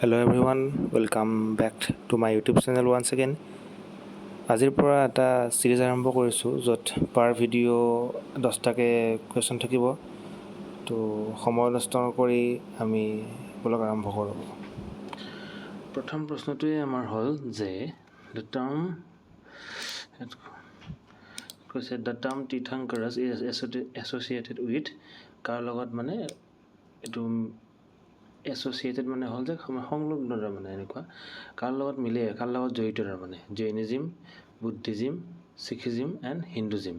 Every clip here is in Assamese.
Hello everyone, welcome back to my YouTube channel once again. আজিৰ পৰা এটা সিৰিজ আৰম্ভ কৰিছোঁ য'ত পাৰ ভিডিঅ' 10টাকে কুৱেশ্যন থাকিব। তো সময় নষ্ট নকৰি আমি ব্লগ আৰম্ভ কৰোঁ। প্ৰথম প্ৰশ্নটোৱে আমাৰ হ'ল যে the term Tirthankaras is associated with কাৰ লগত মানে এইটো এছ'চিয়েটেড মানে হ'ল যে সংলগ্ন মানে এনেকুৱা কাৰ লগত মিলে কাৰ লগত জড়িত মানে জৈনিজিম বুদ্ধিজিম শিখিজিম এণ্ড হিন্দুজিম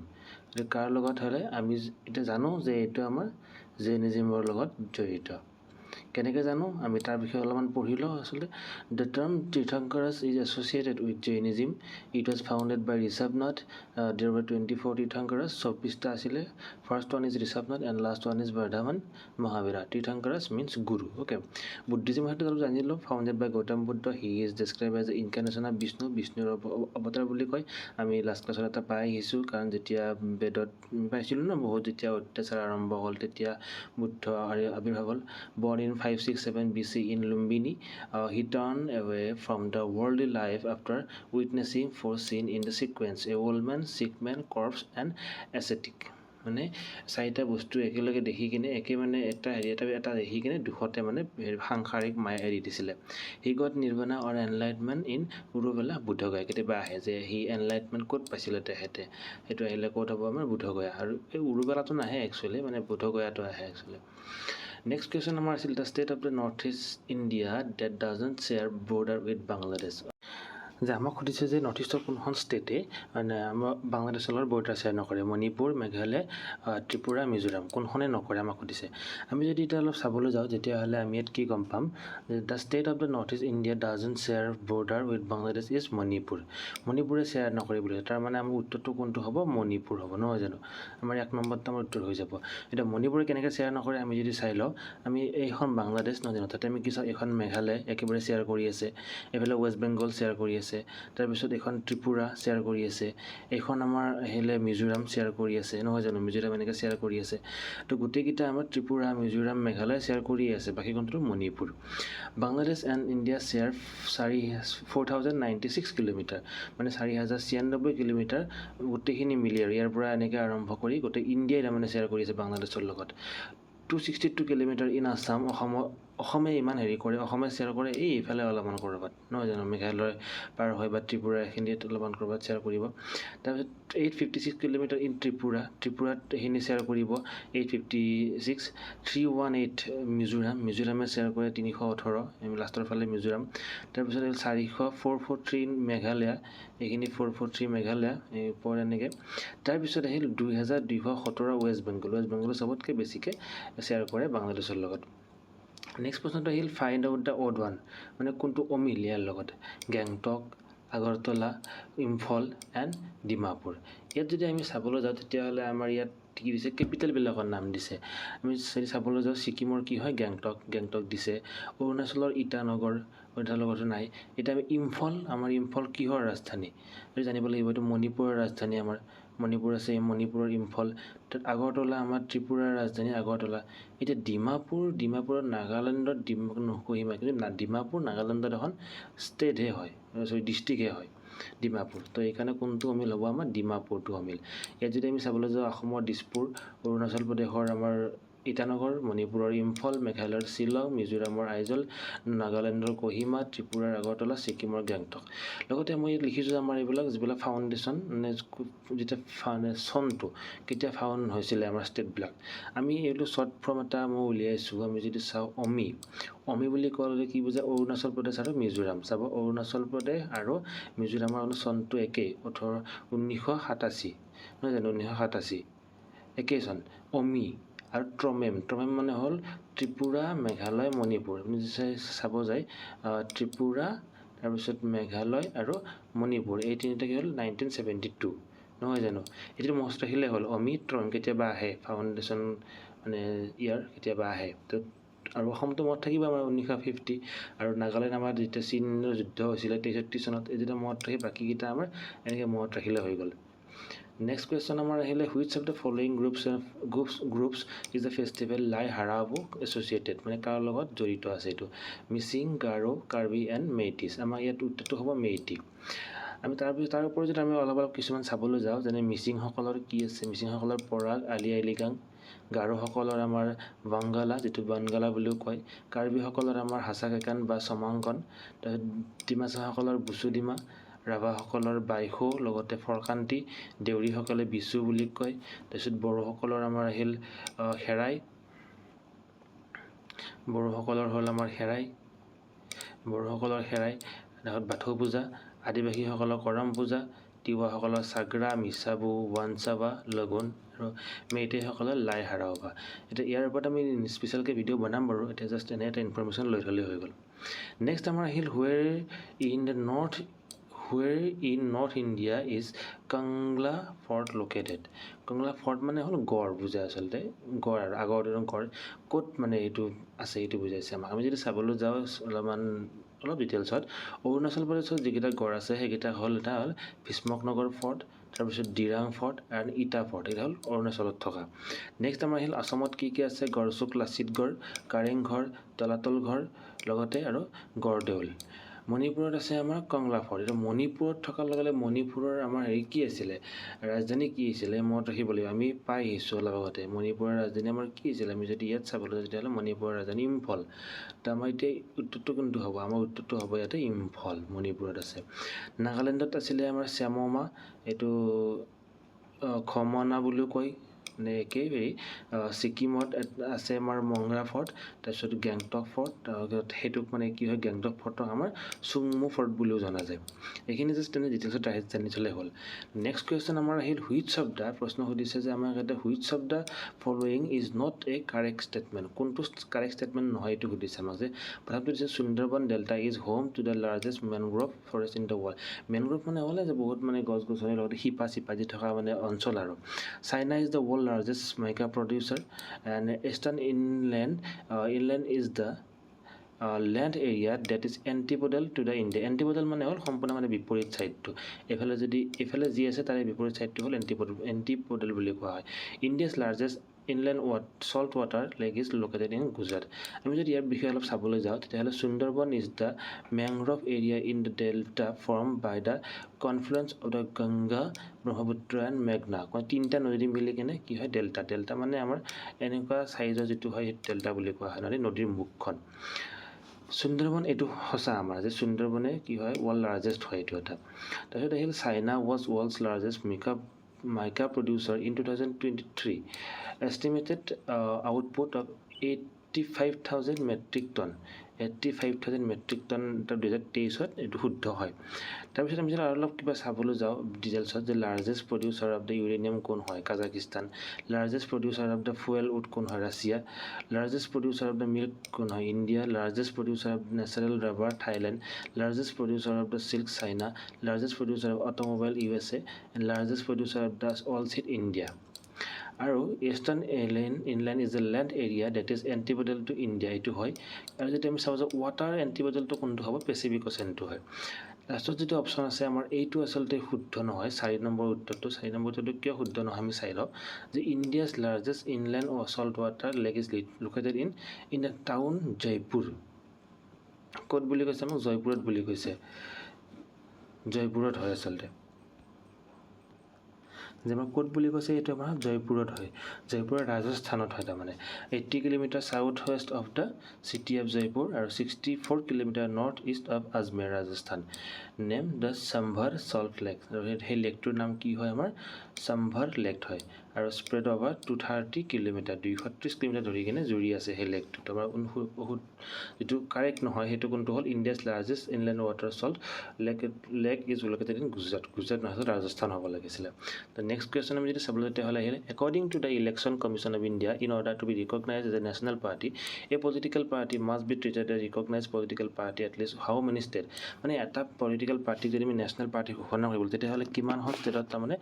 এইটো কাৰ লগত হ'লে আমি এতিয়া জানো যে এইটো আমাৰ জৈনিজিমৰ লগত জড়িত কেনেকৈ জানো আমি তাৰ বিষয়ে অলপমান পঢ়ি লওঁ আচলতে the term Tirthankaras is associated with Jainism it was founded by Rishabhanath there were 24 Tirthankaras 24টা আছিলে first one is Rishabhanath and last one is Vardhaman Mahavira Tirthankaras means guru okay Buddhism হয়তো অলপ জানিলোঁ founded by Gautam Buddha he is describe as incarnation of বিষ্ণুৰ অৱতাৰ বুলি কয় আমি লাষ্ট ক্লাছত এটা পাই আহিছোঁ কাৰণ যেতিয়া বেদত পাইছিলোঁ ন বহুত যেতিয়া অত্যাচাৰ আৰম্ভ হ'ল তেতিয়া বুদ্ধ আৱিৰ্ভাৱ হ'ল born in 567 BC in Lumbini, he turned away from the worldly life after witnessing four scenes in the sequence: a old man, sick man, corpse, and ascetic. মানে চাৰিটা বস্তু একেলগে দেখি কিনে মানে এটা দেখি কিনে দুখতে মানে সাংসাৰিক মায়া এৰি দিছিলে he got nirvana or enlightenment in উৰুবেলা বুদ্ধগয়া কেতিয়াবা আহে যে সি এনলাইটমেণ্ট ক'ত পাইছিলে তেখেতে সেইটো আহিলে ক'ত হ'ব আমাৰ বুদ্ধগয়া আৰু এই উৰুবেলাটো নাহে একচুৱেলি মানে বুদ্ধগয়াটো আহে একচুৱেলি নেক্সট কুৱেশ্যন আমাৰ আছিল the state of the north east India that doesn't share border with Bangladesh যে আমাক সুধিছে যে নৰ্থ ইষ্টৰ কোনখন ষ্টেটে মানে আমাৰ বাংলাদেশৰ লগত বৰ্ডাৰ শ্বেয়াৰ নকৰে মণিপুৰ মেঘালয় ত্ৰিপুৰা মিজোৰাম কোনখনে নকৰে আমাক সুধিছে আমি যদি এতিয়া অলপ চাবলৈ যাওঁ তেতিয়াহ'লে আমি ইয়াত কি গম পাম যে the state of the north east India doesn't share border with Bangladesh is মণিপুৰে শ্বেয়াৰ নকৰে বুলি তাৰমানে আমাৰ উত্তৰটো কোনটো হ'ব মণিপুৰ হ'ব নহয় জানো আমাৰ 1 নম্বৰটো আমাৰ উত্তৰ হৈ যাব এতিয়া মণিপুৰে কেনেকৈ শ্বেয়াৰ নকৰে আমি যদি চাই লওঁ আমি এইখন বাংলাদেশ নহয় জানো তাতে আমি কি চাওঁ এইখন মেঘালয় একেবাৰে শ্বেয়াৰ কৰি আছে এইফালে ৱেষ্ট বেংগল শ্বেয়াৰ কৰি আছে তাৰপিছত এইখন ত্ৰিপুৰা শ্বেয়াৰ কৰি আছে এইখন আমাৰ আহিলে মিজোৰাম শ্বেয়াৰ কৰি আছে নহয় জানো মিজোৰাম এনেকৈ শ্বেয়াৰ কৰি আছে তো গোটেইকেইটা আমাৰ ত্ৰিপুৰা মিজোৰাম মেঘালয় শ্বেয়াৰ কৰি আছে বাকীখনটো Manipur Bangladesh and India share 4096 kilometre মানে 4096 কিলোমিটাৰ গোটেইখিনি মিলি আৰু ইয়াৰ পৰা এনেকৈ আৰম্ভ কৰি গোটেই ইণ্ডিয়াই তাৰমানে শ্বেয়াৰ কৰি আছে বাংলাদেশৰ লগত 262 কিলোমিটাৰ ইন আছাম অসমে ইমান হেৰি কৰে অসমে শ্বেয়াৰ কৰে এইফালে অলপমান ক'ৰবাত নহয় জানো মেঘালয় পাৰ হয় বা ত্ৰিপুৰা এইখিনিত অলপমান ক'ৰবাত শ্বেয়াৰ কৰিব তাৰপিছত 856 কিলোমিটাৰ ইন ত্ৰিপুৰাত এইখিনি শ্বেয়াৰ কৰিব 856 318 মিজোৰামে শ্বেয়াৰ কৰে 318 লাষ্টৰ ফালে মিজোৰাম তাৰপিছত 443 মেঘালয় এইখিনি 443 মেঘালয় এই ওপৰত এনেকৈ তাৰপিছত আহিল 2217 ৱেষ্ট বেংগল চবতকৈ বেছিকৈ শ্বেয়াৰ কৰে বাংলাদেশৰ লগত নেক্সট প্ৰশ্নটো আহিল find out the odd one মানে কোনটো অমিল ইয়াৰ লগত গেংটক আগৰতলা ইম্ফল এণ্ড ডিমাপুৰ ইয়াত যদি আমি চাবলৈ যাওঁ তেতিয়াহ'লে আমাৰ ইয়াত কি দিছে কেপিটেলবিলাকৰ নাম দিছে আমি যদি চাবলৈ যাওঁ ছিকিমৰ কি হয় গেংটক দিছে অৰুণাচলৰ ইটানগৰটো নাই এতিয়া আমি ইম্ফল কিহৰ ৰাজধানী এইটো জানিব লাগিব এইটো মণিপুৰৰ ৰাজধানী আমাৰ মণিপুৰ আছে মণিপুৰৰ ইম্ফল তাত আগৰতলা আমাৰ ত্ৰিপুৰাৰ ৰাজধানী আগৰতলা এতিয়া ডিমাপুৰত নাগালেণ্ডত কহিমা কিন্তু ডিমাপুৰ নাগালেণ্ডত এখন ষ্টেটহে হয় ডিষ্ট্ৰিক্টহে হয় ডিমাপুৰ তো এইকাৰণে কোনটো অমিল হ'ব আমাৰ ডিমাপুৰটো অমিল ইয়াত যদি আমি চাবলৈ যাওঁ অসমৰ দিছপুৰ অৰুণাচল প্ৰদেশৰ আমাৰ ইটানগৰ মণিপুৰৰ ইম্ফল মেঘালয়ৰ শ্বিলং মিজোৰামৰ আইজল নাগালেণ্ডৰ কহিমা ত্ৰিপুৰাৰ আগৰতলা ছিকিমৰ গেংটক লগতে মই ইয়াত লিখিছোঁ আমাৰ এইবিলাক যিবিলাক ফাউণ্ডেশ্যন মানে যেতিয়া চনটো কেতিয়া ফাউণ্ড হৈছিলে আমাৰ ষ্টেটবিলাক আমি এইটো শ্বৰ্ট ফৰ্ম এটা মই উলিয়াইছোঁ আমি যদি চাওঁ অমি বুলি ক'লে কি বুজায় অৰুণাচল প্ৰদেশ আৰু মিজোৰাম চাব অৰুণাচল প্ৰদেশ আৰু মিজোৰামৰ চনটো একেই 1987 নহয় জানো 1987 একেই চন অমি আৰু ট্ৰমেম মানে হ'ল ত্ৰিপুৰা মেঘালয় মণিপুৰ আপুনি চাব যায় ত্ৰিপুৰা তাৰপিছত মেঘালয় আৰু মণিপুৰ এই তিনিটা কি হ'ল 1972 নহয় জানো এইটো মনত ৰাখিলে হ'ল অমি ট্ৰম কেতিয়াবা আহে ফাউণ্ডেশ্যন মানে ইয়াৰ কেতিয়াবা আহে তো আৰু অসমটো মনত থাকিব আমাৰ 1950 আৰু নাগালেণ্ড আমাৰ যেতিয়া চীনৰ যুদ্ধ হৈছিলে 63 চনত এই যেতিয়া মনত ৰাখি বাকীকেইটা আমাৰ এনেকৈ মনত ৰাখিলে হৈ গ'ল নেক্সট কুৱেশ্যন আমাৰ আহিলে which of the following groups is the festival লাই হাৰাবো এছ'চিয়েটেড মানে কাৰ লগত জড়িত আছে এইটো মিচিং গাৰো কাৰ্বি এণ্ড মেইটিছ আমাৰ ইয়াত উত্তৰটো হ'ব মেইটি আমি তাৰ ওপৰত যদি আমি অলপ কিছুমান চাবলৈ যাওঁ যেনে মিচিংসকলৰ কি আছে মিচিংসকলৰ পৰাগ আলি আই লৃগাং গাৰোসকলৰ আমাৰ বাংগালা যিটো বাংগালা বুলিও কয় কাৰ্বিসকলৰ আমাৰ হাছাকেকান বা চমাংকন তাৰপিছত ডিমাছাসকলৰ বুচুডিমা ৰাভাসকলৰ বাইশো লগতে ফৰকান্তি দেউৰীসকলে বিচু বুলি কয় তাৰপিছত বড়োসকলৰ আমাৰ আহিল হেৰাই বড়োসকলৰ হ'ল আমাৰ হেৰাই তাৰপিছত বাথৌ পূজা আদিবাসীসকলৰ কৰম পূজা তিৱাসকলৰ চাগ্ৰা মিছাবু ৱানচাবা লগুণ আৰু মেইটেইসকলৰ লাই হাৰাওবা এতিয়া ইয়াৰ ওপৰত আমি স্পেচিয়েলকৈ ভিডিঅ' বনাম বাৰু এতিয়া জাষ্ট এনে এটা ইনফৰমেশ্যন লৈ থ'লেই হৈ গ'ল নেক্সট আমাৰ আহিল where in north India is Kangla fort located Kangla fort মানে হ'ল গড় বুজায় আচলতে গড় আৰু আগৰ দিনৰ গড় ক'ত মানে এইটো আছে এইটো বুজাইছে আমাক আমি যদি চাবলৈ যাওঁ অলপ ডিটেইলছত অৰুণাচল প্ৰদেশত যিকেইটা গড় আছে সেইকেইটা হ'ল এটা হ'ল ভীষ্মকনগৰ ফৰ্ট তাৰপিছত ডিৰাং ফৰ্ট আৰু ইটা ফৰ্ট এইটো হ'ল অৰুণাচলত থকা নেক্সট আমাৰ আহিল আসামত কি আছে গড়চুক লাচিত গড় কাৰেংঘৰ তলাতল ঘৰ লগতে আৰু গড়দেউল মণিপুৰত আছে আমাৰ কংলা ফৰ্ট এতিয়া মণিপুৰত থকাৰ লগে লগে মণিপুৰৰ আমাৰ হেৰি কি আছিলে ৰাজধানী কি আছিলে মনত ৰাখিব লাগিব আমি পাই আহিছোঁ অলপ আগতে মণিপুৰৰ ৰাজধানী আমাৰ কি আছিলে আমি যদি ইয়াত চাবলৈ যাওঁ তেতিয়াহ'লে মণিপুৰৰ ৰাজধানী ইম্ফল তো আমাৰ এতিয়া উত্তৰটো কোনটো হ'ব আমাৰ উত্তৰটো হ'ব ইয়াতে ইম্ফল মণিপুৰত আছে নাগালেণ্ডত আছিলে আমাৰ শ্যামমা এইটো খমনা বুলিও কয় মানে একেবাৰে ছিকিমত আছে আমাৰ মংৰা ফৰ্ট তাৰপিছত গেংটক ফৰ্ট সেইটোক মানে কি হয় গেংটক ফৰ্টক আমাৰ চুংমু ফৰ্ট বুলিও জনা যায় এইখিনি জাষ্ট তেনে ডিটেইলছত জানি থ'লে হ'ল নেক্সট কুৱেশ্যন আমাৰ আহিল হুইচ অফ দ্য প্ৰশ্ন সুধিছে যে আমাক ইয়াতে which of the following is not a correct statement কোনটো কাৰেক্ট ষ্টেটমেণ্ট নহয় এইটো সুধিছে আমাক যে প্ৰথমটো দিছে Sundarban delta is home to the largest mangrove forest in the world mangrove মানে হ'লে যে বহুত মানে গছ গছনিৰ লগতে শিপা চিপা দি থকা মানে অঞ্চল আৰু China is the world largest mica producer and eastern inland is the land area that is antipodal to the India antipodal মানে হ'ল সম্পূৰ্ণ মানে বিপৰীত ছাইডটো এফালে যি আছে তাৰে বিপৰীত ছাইডটো হ'ল antipodal বুলি কোৱা হয় India's largest inland salt water lake is located in Gujarat আমি যদি ইয়াৰ বিষয়ে অলপ চাবলৈ যাওঁ তেতিয়াহ'লে Sundarban is the mangrove area in the delta form by the confluence of the Ganga Brahmaputra and মেঘনা তিনিটা নদী মিলি কেনে কি হয় ডেল্টা মানে আমাৰ এনেকুৱা চাইজৰ যিটো হয় সেইটো ডেল্টা বুলি কোৱা হয় নদীৰ মুখখন সুন্দৰবন এইটো সঁচা আমাৰ যে সুন্দৰবনে কি হয় ৱৰ্ল্ড লাৰ্জেষ্ট হয় এইটো এটা তাৰপিছত আহিল China was world's largest mica producer in 2023 estimated output of 85,000 metric ton 85,000 metric ton 2023 এইটো শুদ্ধ হয় তাৰপিছত আমি যদি অলপ কিবা চাবলৈ যাওঁ ডিটেইলছত যে largest producer of the uranium কোন হয় Kazakhstan largest producer of the fuel wood কোন হয় Russia largest producer of the milk কোন হয় India largest producer of natural rubber Thailand largest producer of the silk China largest producer of automobile USA and largest producer of the oil seed India আৰু eastern island is the land area that is antipodal to India এইটো হয় আৰু যদি আমি চাওঁ যে ৱাটাৰ এণ্টিপডেলটো কোনটো হ'ব পেচিফিক অ'চেনটো হয় লাষ্টত যিটো অপশ্যন আছে আমাৰ এইটো আচলতে শুদ্ধ নহয় 4 নম্বৰ উত্তৰটো কিয় শুদ্ধ নহয় আমি চাই লওঁ যে India's largest inland salt water lake is located in the town Jaipur ক'ত বুলি কৈছে আমাক জয়পুৰত বুলি কৈছে জয়পুৰত হয় আচলতে যে আমাৰ ক'ত বুলি কৈছে এইটো আমাৰ জয়পুৰত হয় জয়পুৰৰ ৰাজস্থানত হয় তাৰমানে 80 kilometre south west of the city of Jaipur আৰু 64 kilometre north east of Ajmer Rajasthan name the Sambhar salt lake আৰু সেই লেকটোৰ নাম কি হয় আমাৰ চাম্ভাৰ লেক হয় আৰু স্প্ৰেড অভাৰ 230 কিলোমিটাৰ 230 কিলোমিটাৰ ধৰি কিনে জুৰি আছে সেই লেকটোত আমাৰ যিটো কাৰেক্ট নহয় সেইটো কোনটো হ'ল India's largest inland water salt lake is located in Gujarat নহয় ৰাজস্থান হ'ব লাগিছিলে নেক্সট কুৱেশ্যন আমি যদি চাবলৈ তেতিয়াহ'লে আহিলে according to the election commission of India in order to be recognise as a national party a political party must be treated a recognise political party at least how many state মানে এটা পলিটিকেল পাৰ্টিক যদি আমি নেশ্যনেল পাৰ্টি ঘোষণা কৰিব তেতিয়াহ'লে কিমানখন ষ্টেটত তাৰমানে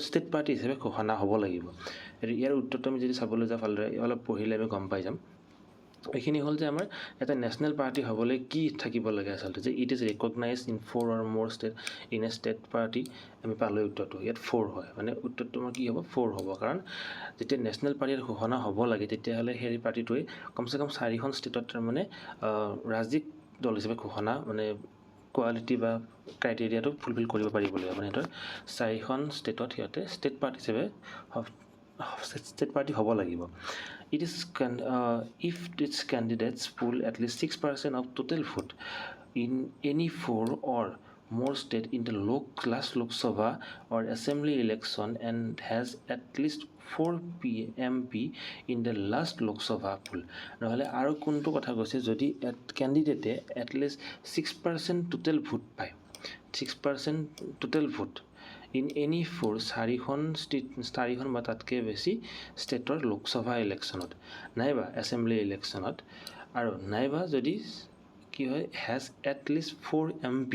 ষ্টেট পাৰ্টি হিচাপে ঘোষণা হ'ব লাগিব ইয়াৰ উত্তৰটো আমি যদি চাবলৈ যাওঁ ভালদৰে অলপ পঢ়িলে আমি গম পাই যাম এইখিনি হ'ল যে আমাৰ এটা নেশ্যনেল পাৰ্টি হ'বলৈ কি থাকিব লাগে আচলতে, যে it is recognise in 4 or more state in a state party. আমি পালোঁ উত্তৰটো, ইয়াত 4 হয়, মানে উত্তৰটো আমাৰ কি হ'ব 4 হ'ব, কাৰণ যেতিয়া নেশ্যনেল পাৰ্টিৰ ঘোষণা হ'ব লাগে তেতিয়াহ'লে সেই পাৰ্টিটোৱে কমচে কম 4খন ষ্টেটত তাৰমানে ৰাজ্যিক দল হিচাপে ঘোষণা মানে কোৱালিটি বা ক্ৰাইটেৰিয়াটো ফুলফিল কৰিব পাৰিব লাগিব, মানে সিহঁতৰ 4খন ষ্টেটত সিহঁতে ষ্টেট পাৰ্টি হিচাপে ষ্টেট পাৰ্টি হ'ব লাগিব। It is if its candidates pool at least 6% of total vote in any 4 or more state in the last Lok Sabha or Assembly election and has at least 4 MP in the last Lok Sabha pool. নহ'লে আৰু কোনটো কথা কৈছে, যদি কেণ্ডিডেটে এটলিষ্ট 6% টোটেল ভোট পায়, 6% টোটেল ভোট ইন এনি 4 বা তাতকৈ বেছি ষ্টেটৰ লোকসভা ইলেকশ্যনত নাইবা এছেম্বলি ইলেকশ্যনত, আৰু নাইবা যদি কি হয় has at least 4 MP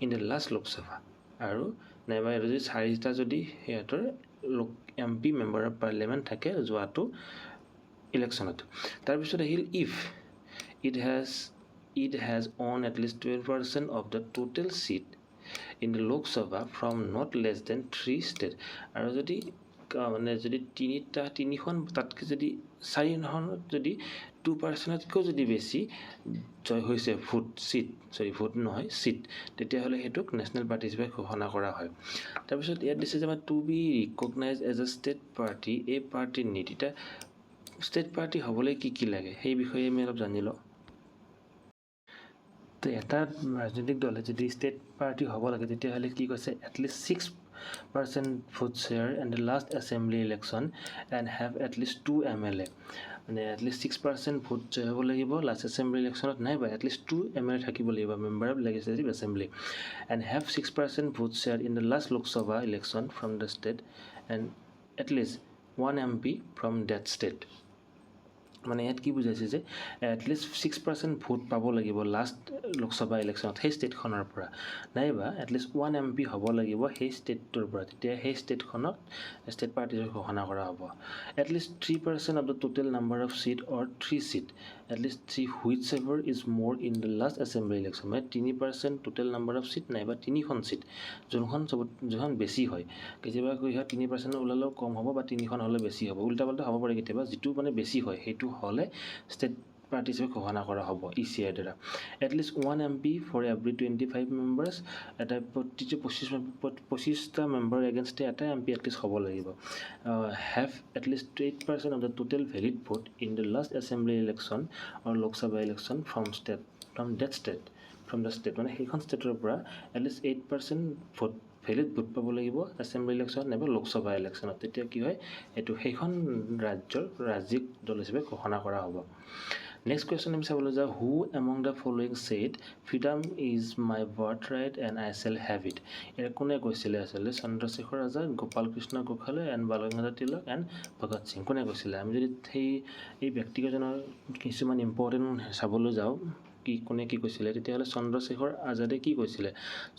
in the last Lok Sabha, আৰু নাইবা যদি 4টা যদি সিহঁতৰ MP মেম্বাৰ অফ পাৰ্লিয়ামেণ্ট থাকে যোৱাটো ইলেকশ্যনত। তাৰপিছত আহিল if it has won at least 12% of the total seat in the Lok Sabha from not less than 3 states, আৰু যদি মানে যদি তিনিখন তাতকৈ যদি 4খনত যদি 2%তকৈও যদি বেছি জয় হৈছে ভোট নহয় চিট, তেতিয়াহ'লে সেইটোক নেশ্যনেল পাৰ্টি হিচাপে ঘোষণা কৰা হয়। তাৰপিছত ইয়াত দিছে যে আমাৰ to be recognise as a state party, এই পাৰ্টিৰ নীতি। এতিয়া ষ্টেট পাৰ্টি হ'বলৈ কি লাগে সেই বিষয়ে আমি অলপ জানি লওঁ। তো এটা ৰাজনৈতিক দলে যদি ষ্টেট পাৰ্টি হ'ব লাগে তেতিয়াহ'লে কি কৈছে, at least 6% vote share and the last assembly election and have at least 2 MLA, মানে এটলিষ্ট 6% ভোট জয় হ'ব লাগিব লাষ্ট এছেম্বলি ইলেকশ্যনত, নাইবা এটলিষ্ট 2 MLA থাকিব লাগিব, member of legislative assembly, and have 6% vote share in the last Lok Sabha election from the state and at least 1 MP from that state. মানে ইয়াত কি বুজাইছে যে এটলিষ্ট 6% ভোট পাব লাগিব লাষ্ট লোকসভা ইলেকশ্যনত সেই ষ্টেটখনৰ পৰা, নাইবা এটলিষ্ট 1 MP হ'ব লাগিব সেই ষ্টেটটোৰ পৰা, তেতিয়া সেই ষ্টেটখনক ষ্টেট পাৰ্টি ঘোষণা কৰা হ'ব। At least 3% of the total number of seat or 3 seat, at least 3 whichever is more in the last assembly election, মানে 3% টোটেল নাম্বাৰ অফ চিট নাইবা 3খন চিট, যোনখন বেছি হয়। কেতিয়াবা কি হয় 3% ওলালেও কম হ'ব বা 3খন হ'লে বেছি হ'ব, উল্টা পাল্টা হ'ব পাৰে কেতিয়াবা, যিটো মানে বেছি হয় সেইটো হ'লে ষ্টেট পাৰ্টি হিচাপে ঘোষণা কৰা হ'ব ECIৰ দ্বাৰা। At least 1 MP for every 25 members, এটা প্ৰতিটো 25টা মেম্বাৰ এগেইনষ্টে এটা MP এটলিষ্ট হ'ব লাগিব। Have at least 8% of the total valid vote in the last assembly election or Lok Sabha election from the state, মানে সেইখন ষ্টেটৰ পৰা এটলিষ্ট 8% ভোট ভেলিড ভোট পাব লাগিব এছেম্বলি ইলেকশ্যনত নাইবা লোকসভা ইলেকশ্যনত, তেতিয়া কি হয় এইটো সেইখন ৰাজ্যৰ ৰাজ্যিক দল হিচাপে ঘোষণা কৰা হ'ব। নেক্সট কুৱেশ্যন আমি চাবলৈ যাওঁ, who among the following said freedom is my birthright and I shall have it. এয়া কোনে কৈছিলে আচলতে, চন্দ্ৰশেখৰ আজাদ, গোপাল কৃষ্ণ গোখলে এণ্ড বাল গংগাধৰ তিলক এণ্ড ভগত সিং, কোনে কৈছিলে। আমি যদি এই ব্যক্তিকেইজনৰ কিছুমান ইম্পৰ্টেণ্ট চাবলৈ যাওঁ কোনে কি কৈছিলে, তেতিয়াহ'লে চন্দ্ৰশেখৰ আজাদে কি কৈছিলে,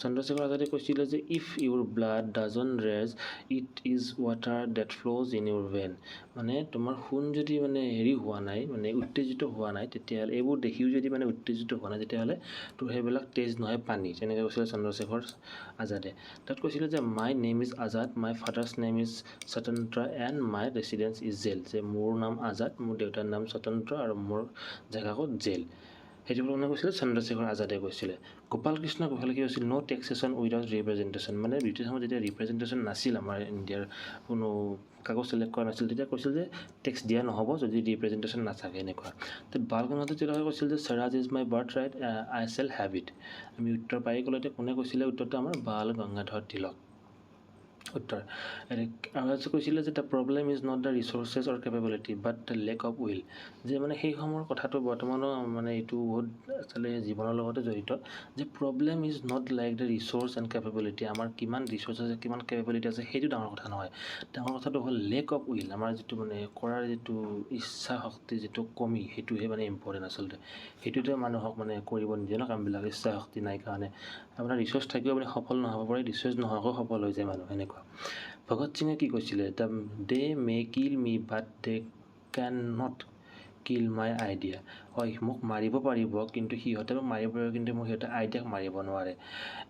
চন্দ্ৰশেখৰ আজাদে কৈছিলে যে if your blood doesn't rage it is water that flows in your vein, মানে তোমাৰ সোণ যদি মানে হোৱা নাই, মানে উত্তেজিত হোৱা নাই, তেতিয়াহ'লে এইবোৰ দেখিও যদি মানে উত্তেজিত হোৱা নাই তেতিয়াহ'লে তোৰ সেইবিলাক তেজ নহয় পানী, তেনেকৈ কৈছিলে চন্দ্ৰশেখৰ আজাদে। তাত কৈছিলে যে my name is Azad, my father's name is Swatantra and my residence is jail, যে মোৰ নাম আজাদ, মোৰ দেউতাৰ নাম স্বতন্ত্ৰ আৰু মোৰ জেগাকত জেল, সেইটো কোনে কৈছিলে, চন্দ্ৰশেখৰ আজাদে কৈছিলে। গোপাল কৃষ্ণ গোখলে কি কৈছিল, ন' টেক্সেশ্যন উইদাউট ৰিপ্ৰেজেণ্টেশ্যন, মানে ব্ৰিটিছ সময়ত যেতিয়া ৰিপ্ৰেজেণ্টেশ্যন নাছিল আমাৰ ইণ্ডিয়াৰ কোনো কাগজ চিলেক্ট কৰা নাছিল, তেতিয়া কৈছিল যে টেক্স দিয়া নহ'ব যদি ৰিপ্ৰেজেণ্টেশ্যন নাথাকে এনেকুৱা। তো বাল গংগাধৰ তিলকে কৈছিল যে Swaraj is my birth right I shall have it. আমি উত্তৰ পাই গ'লো, এতিয়া কোনে কৈছিলে উত্তৰটো আমাৰ বাল গংগাধৰ তিলক উত্তৰ। আৰু কৈছিলে যে the problem is not the resources or capability but the lack of will, যে মানে সেই সময়ৰ কথাটো বৰ্তমানো মানে এইটো বহুত আচলতে জীৱনৰ লগতে জড়িত, যে problem is not like the research and capability, আমাৰ কিমান ৰিচৰ্চ আছে কিমান কেপেবিলিটি আছে সেইটো ডাঙৰ কথা নহয়, ডাঙৰ কথাটো হ'ল লেক অফ উইল, আমাৰ যিটো মানে কৰাৰ যিটো ইচ্ছা শক্তি যিটো কমি, সেইটোহে মানে ইম্পৰ্টেণ্ট আচলতে, সেইটোতে মানুহক মানে কৰিব নিদিয়ে ন কামবিলাক, ইচ্ছা শক্তি নাই কাৰণে। আপোনাৰ ৰিচৰ্চ থাকিও আপুনি সফল নহ'ব পাৰে, ৰিচৰ্চ নোহোৱাকৈ সফল হৈ যায় মানুহ এনেকুৱা। ভগত সিঙে কি কৈছিলে, দে মে কিল মি but they can not kill my idea হয় মোক মাৰিব পাৰিব কিন্তু সিহঁতে মোক মাৰিব পাৰিব কিন্তু মোক সিহঁতে আইডিয়াক মাৰিব নোৱাৰে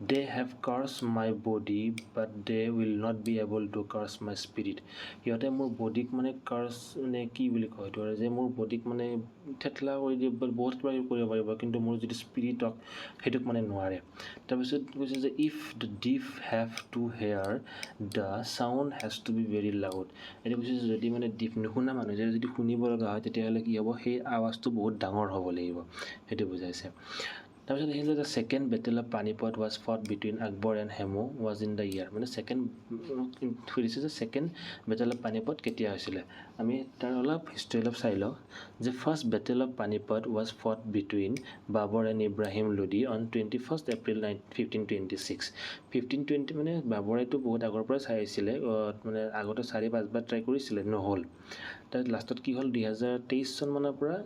they have curse my body but they will not be able to curse my spirit সিহঁতে মোৰ বডিক মানে কাৰ্ছ মানে কি বুলি কয় এইটো আৰু যে মোৰ বডিক মানে থেতলা কৰি দিব বহুত কিবা কৰিব পাৰিব কিন্তু মোৰ যিটো স্পিৰিটক সেইটোক মানে নোৱাৰে তাৰপিছত কৈছে যে if the deaf have to hear the sound has to be very loud এইটো কৈছে যদি মানে ডিফ নুশুনা মানুহে যদি শুনিব লগা হয় তেতিয়াহ'লে কি হ'ব সেই আৱাজটো বহুত ডাঙৰ হ'ব লাগিব সেইটো বুজাইছে তাৰপিছত আহিলে the second battle of Panipat was fought between Akbar and Hemu was in the year মানে ছেকেণ্ড সুধিছে যে ছেকেণ্ড বেটেল অফ পানিপট কেতিয়া হৈছিলে আমি তাৰ অলপ হিষ্ট্ৰী অলপ চাই লওঁ যে first battle of Panipat was fought between Babur and Ibrahim Lodi on 21st April 1526 1520 মানে বাবৰেতো বহুত আগৰ পৰা চাই আহিছিলে মানে আগতে 4-5 বাৰ ট্ৰাই কৰিছিলে নহ'ল তাৰ লাষ্টত কি হ'ল 2023 চনমানৰ পৰা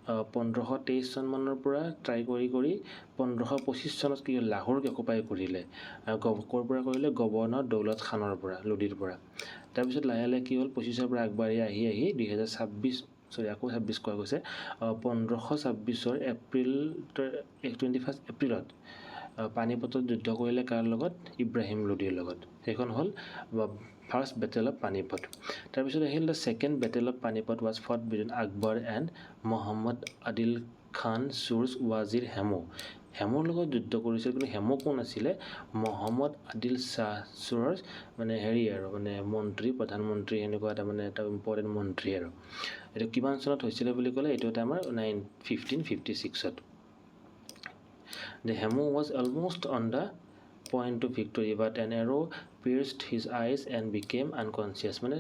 1523 চনমানৰ পৰা ট্ৰাই কৰি 1525 চনত কি হ'ল লাহোৰক অকুপাই কৰিলে ক'ৰ পৰা কৰিলে গভৰ্ণৰ দৌলত খানৰ পৰা লোডিৰ পৰা তাৰপিছত লাহে লাহে কি হ'ল 25ৰ পৰা আগবাঢ়ি আহি 2026 আকৌ 26 কোৱা গৈছে 1526 এপ্ৰিল 21 এপ্ৰিলত পানিপটত যুদ্ধ কৰিলে কাৰ লগত ইব্ৰাহিম লোডিৰ লগত সেইখন হ'ল ফাৰ্ষ্ট বেটেল অফ পানিপট তাৰপিছত আহিল the second battle of Panipat was fought between Akbar and Mohammad Adil Khan Sur's ৱাজিৰ হেমুৰ লগত যুদ্ধ কৰিছিল কিন্তু হেমু কোন আছিলে মহম্মদ আদিল শ্বাহ চুৰ্ছ মানে হেৰি আৰু মানে মন্ত্ৰী প্ৰধানমন্ত্ৰী এনেকুৱা এটা মানে এটা ইম্পৰ্টেণ্ট মন্ত্ৰী আৰু এইটো কিমান চনত হৈছিলে বুলি ক'লে এইটো এটা আমাৰ 1556ত The Hemu was almost on the point to victory, but an arrow pierced his eyes and became unconscious. মানে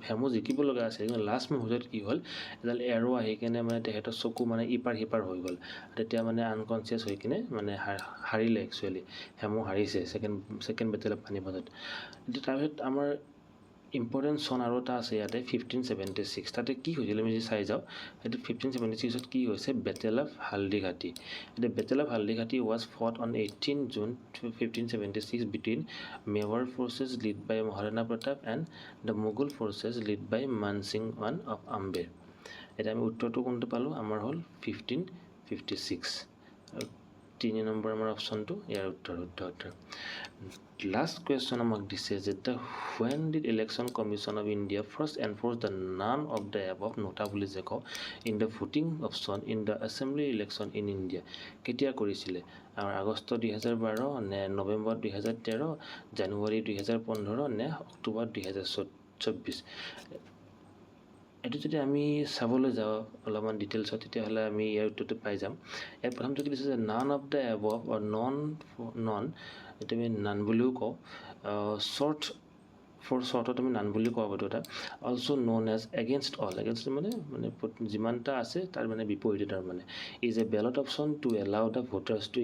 হেমু জিকিব লগা আছে কিন্তু লাষ্ট মুহূৰ্তত কি হ'ল এডাল এৰো আহি কিনে মানে তেখেতৰ চকু মানে ইপাৰ সিপাৰ হৈ গ'ল তেতিয়া মানে আনকনচিয়াছ হৈ কিনে মানে হাৰিলে একচুৱেলি হেমু হাৰিছে ছেকেণ্ড বেটেল অফ পানিপটত তাৰপিছত আমাৰ ইম্পৰ্টেণ্ট চন আৰু এটা আছে ইয়াতে 1576 তাতে কি হৈছিলে আমি যদি চাই যাওঁ সেইটো 1576ত কি হৈছে বেটেল অফ হালদিঘাটি এতিয়া battle of Haldighati was fought on 18 June 1576 between Mewar forces led by Maharana Pratap and the Mughal forces led by Mansingh one of Amber এতিয়া আমি উত্তৰটো কোনটো পালোঁ আমাৰ হ'ল 1556 আৰু 3 নম্বৰ আমাৰ অপশ্যনটো ইয়াৰ উত্তৰ লাষ্ট কুৱেশ্যন আমাক দিছে যে the when did election commission of India first enforce the none of the above nota বুলি যে কওঁ in the voting option in the assembly election in India কেতিয়া কৰিছিলে আমাৰ আগষ্ট 2012 নে নৱেম্বৰ 2013 জানুৱাৰী 2015 নে অক্টোবৰ 2024 এইটো যদি আমি চাবলৈ যাওঁ অলপমান ডিটেইলছত তেতিয়াহ'লে আমি ইয়াৰ উত্তৰটো পাই যাম ইয়াৰ প্ৰথমটো কি দিছে যে none of the above or none এইটো আমি নান বুলিও কওঁ শ্বৰ্টত আমি নান বুলি কোৱা এইটো এটা also' known as against all against মানে যিমানটা আছে তাৰ মানে বিপৰীতে তাৰ মানে is a ballot option to allow the voters to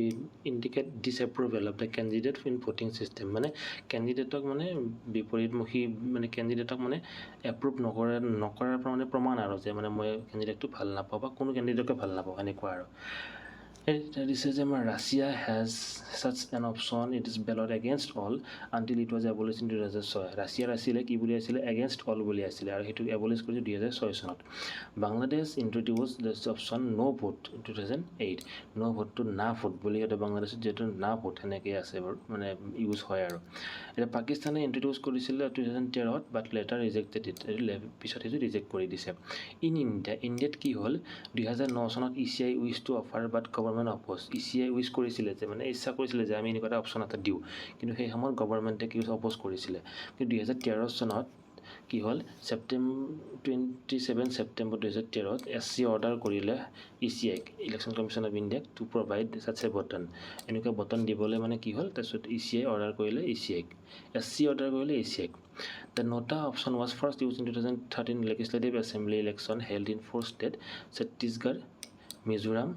indicate disapproval of the candidate in voting system মানে কেণ্ডিডেটক মানে বিপৰীতমুখী মানে কেণ্ডিডেটক মানে এপ্ৰুভ নকৰাৰ পৰা মানে প্ৰমাণ আৰু যে মানে মই কেণ্ডিডেটটো ভাল নাপাওঁ বা কোনো কেণ্ডিডেটকে ভাল নাপাওঁ এনেকুৱা আৰু দিছে যে আমাৰ Russia has such an option it is ballot against all until it was abolish in 2006 ৰাছিয়াৰ আছিলে কি বুলি আছিলে এগেইনষ্ট অল বুলি আছিলে আৰু সেইটো এবলিছ কৰিছে 2006 চনত Bangladesh introduce this option no' vote 2008 no' vote to না ভোট বুলি সিহঁতে বাংলাদেশত যিহেতু না ভোট সেনেকৈ আছে বাৰু মানে ইউজ হয় আৰু এতিয়া পাকিস্তানে ইণ্ট্ৰডিউচ কৰিছিলে 2013ত বাট লেটাৰ ৰিজেক্টেড ইট পিছত সেইটো ৰিজেক্ট কৰি দিছে ইণ্ডিয়াত কি হ'ল 2009 চনত ECI উইচ টু অফাৰ বাট গভৰ্ণমেণ্ট অপ'জ ECI উইচ কৰিছিলে যে মানে ইচ্ছা কৰিছিলে যে আমি এনেকুৱা এটা অপশ্যন এটা দিওঁ কিন্তু সেই সময়ত গভৰ্ণমেণ্টে কি অপ'জ কৰিছিলে কিন্তু 2013 চনত কি হ'ল 27 ছেপ্টেম্বৰ 2013ত SC অৰ্ডাৰ কৰিলে ECIক ইলেকশ্যন কমিশ্যন অফ ইণ্ডিয়াক টু প্ৰভাইড ছাচ এ বটন এনেকুৱা বটন দিবলৈ মানে কি হ'ল তাৰপিছত ECI অৰ্ডাৰ কৰিলে ECIক SC অৰ্ডাৰ কৰিলে ECIক The nota option was first used in 2013 legislative assembly election held in 4 states Chhattisgarh, Mizoram,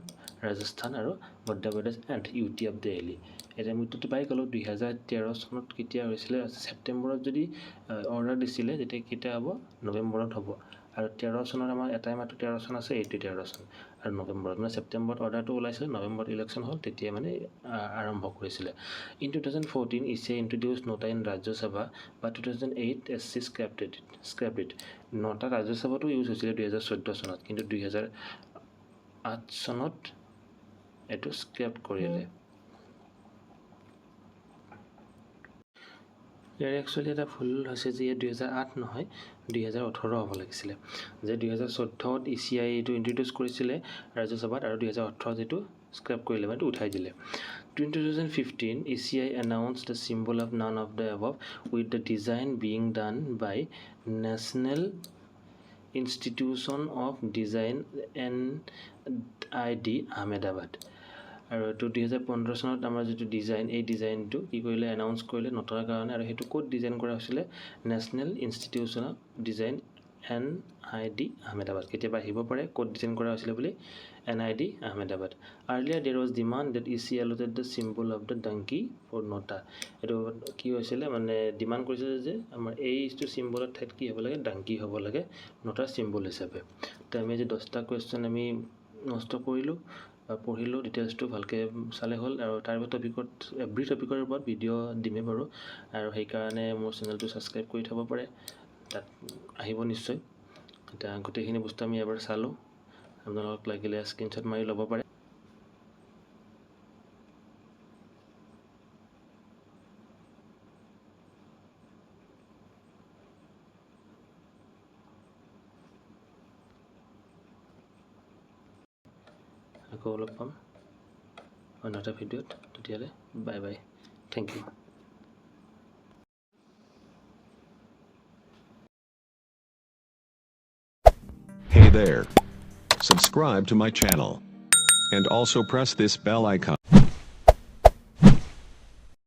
Rajasthan আৰু Madhya Pradesh and UT of Delhi এতিয়া আমি উত্তৰটো পাই গ'লোঁ 2013 চনত কেতিয়া হৈছিলে ছেপ্টেম্বৰত যদি অৰ্ডাৰ দিছিলে তেতিয়া কেতিয়া হ'ব নৱেম্বৰত হ'ব আৰু 13 চনত আমাৰ এটাই মাত্ৰ 13 চন আছে এইটো 13 চন আৰু নৱেম্বৰত মানে ছেপ্টেম্বৰত অৰ্ডাৰটো ওলাইছিলে, নৱেম্বৰত ইলেকশ্যন হ'ল, তেতিয়া মানে আৰম্ভ কৰিছিলে। In 2014 ECI introduce NOTA in Rajya Sabha বা 2008 SC স্ক্ৰেপড ইট। নটা ৰাজ্যসভাতো ইউজ হৈছিলে 2014 চনত, কিন্তু 2008 চনত এইটো স্ক্ৰেপ কৰিলে। ইয়াৰ একচুৱেলি এটা ভুল হৈছে যে ইয়াত 2008 নহয় 2018 হ'ব লাগিছিলে, যে 2014ত ECI এইটো ইন্ট্ৰডিউচ কৰিছিলে ৰাজ্যসভাত, আৰু 2018 যিটো স্ক্ৰেপ কৰিলে মানে উঠাই দিলে। 2015 ECI announced the symbol of none of the above with the design being done by National Institution of Design NID Ahmedabad। আৰু এইটো 2015 চনত আমাৰ যিটো ডিজাইন, এই ডিজাইনটো কি কৰিলে, এনাউন্স কৰিলে নটাৰ কাৰণে, আৰু সেইটো ক'ত ডিজাইন কৰা হৈছিলে, national institution of design NID Ahmedabad. কেতিয়াবা আহিব পাৰে ক'ত ডিজাইন কৰা হৈছিলে বুলি, NID Ahmedabad. Earlier there was demand that ECI allotted the symbol of the donkey for nota। এইটো কি হৈছিলে, মানে ডিমাণ্ড কৰিছিলে যে আমাৰ এইটো চিম্বলৰ ঠাইত কি হ'ব লাগে, ডাংকি হ'ব লাগে নটাৰ চিম্বল হিচাপে। তো আমি আজি 10টা কুৱেশ্যন আমি নষ্ট কৰিলোঁ বা পঢ়িলোঁ, ডিটেইলছটো ভালকৈ চালে হ'ল। আৰু তাৰ টপিকত এভৰি টপিকৰ ওপৰত ভিডিঅ' দিমেই বাৰু, আৰু সেইকাৰণে মোৰ চেনেলটো ছাবস্ক্ৰাইব কৰি থ'ব পাৰে, তাত আহিব নিশ্চয়। এতিয়া গোটেইখিনি বস্তু আমি এবাৰ চালোঁ, আপোনালোকক লাগিলে স্ক্ৰীনশ্বট মাৰি ল'ব পাৰে। আকৌ অলপ পাম অন্য এটা ভিডিঅ'ত, তেতিয়াহ'লে bye bye, thank you. Hey there. Subscribe to my channel. And also press this bell icon.